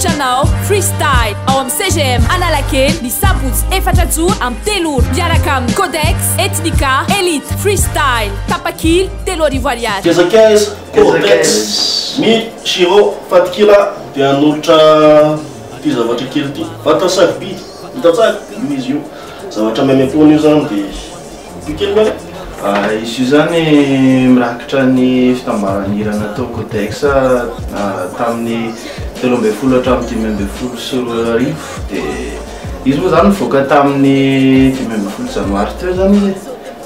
manolotranao freestyle ao amin'ny CGM Analakely ny sabotsy 4 joro amin'ny 3 ora miaraka amin'ny Codex Ethnica Elite freestyle tapakily 3 arivo ariary. Kezakez Codex mi Shiro Fatkila dia hanolotra ty zavatra kely ty vata sarobidy hitatsara io izy io zavatra memepony io zany dia pikely miala. Izy io zany mirakitra ny fitambaran'hira natao Codex tamin'ny 12 hatramin'ny 15 sy 4 arivo dia izy moa zany mivoaka tamin'ny 15 janoary teo zany izy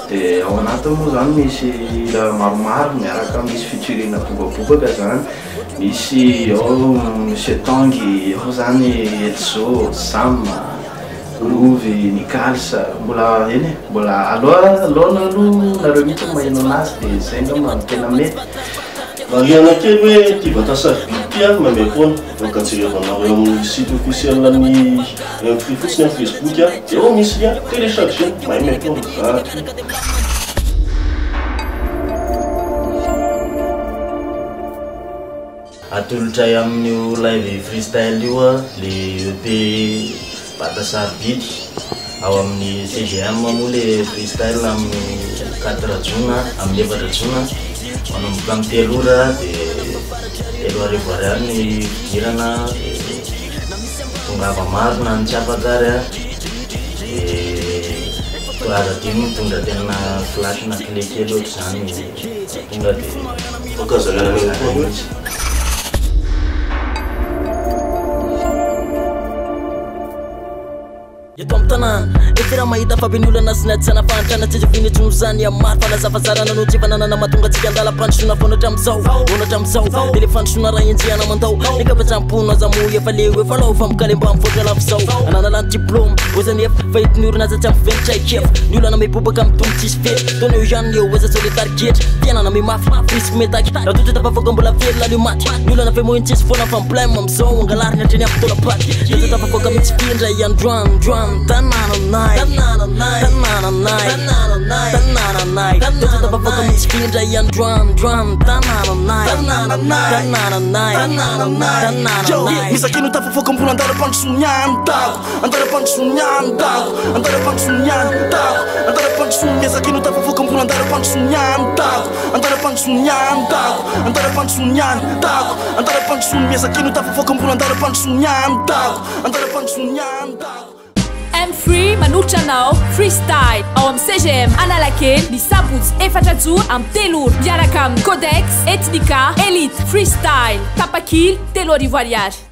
dia ao anatiny moa zany misy hira maromaro miaraka misy featuring bobabobaka zany misy ao Monsieur Tanguy ao zany Elzo Sam Groovy Nikalsa mbola eny mbola aloha nareo mihitsy maheno anazy dia zay ngamba tena mety. Mariana kely hoe ty vata sarobidy ty a mamepony voka jerevanao eo amin'ny site officiel ny M3 fotsiny amin'ny Facebook a dia ao misy a télécharger mahay mepony zany. Atolotray amin'io live freestyle io a le EP vata sarobidy ao amin'ny CGM moa le freestyle amin'ny 4 jona amin'ny 4 jona manomboka amin'ny 3 ora dia 3 arivo ariary ny fidirana tongava maro na ny tsy afakary a torazadimy mitondra tena flash na clé kely ohatry zany tonga dia okazanana Eto amin'ny tanàna efera mahita fampian'olana sy natsana fahantrana tsy vinitsy zany amary fanazafazarana no tsy fananana mahatonga antsika andala fandrosoana fonatra am'izao onatra am'izao dia le fandrosoana raha enjehana mandao ekapatrampono azamoy efa le hoe falao fa mikalemba mivoatra lafizao ananala ny diplôme ozany efa fahity ny orinaza tsy ampivenitra ikefo ny olana mibobaka mitombo tsisy fety tona eo ihany eo oza solitary getra fiainana mimafy risky metaky raha totra tafavoaka mbola velona lio maty ny olana fe moiny tsisy foana famplème am'izao angalariny hatreny ampotola paty totra tafavoaka mitsy findra iandroandroan tanananay totra tafavoaka mitsy findra iandroandroan tanananay misakino tafavoaka mbola andara-pandrosoniany tako andara-pandrosoniany tako andara-pandrosoniany tako andara-pandrosony misakino tafavoaka mbola andara-pandrosoniany tako andara-pandrosoniany tako andara-pandrosoniany tako andara-pandrosony misakino tafavoaka mbola andara-pandrosoniany tako andara-pandrosoniany tako. M3 manolotranao freestyle ao amin'ny CGM Analakely ny sabotsy 4 joro amin'ny 3 ora miaraka amin'ny Codex Ethnica Elite freestyle tapakily 3 arivo ariary.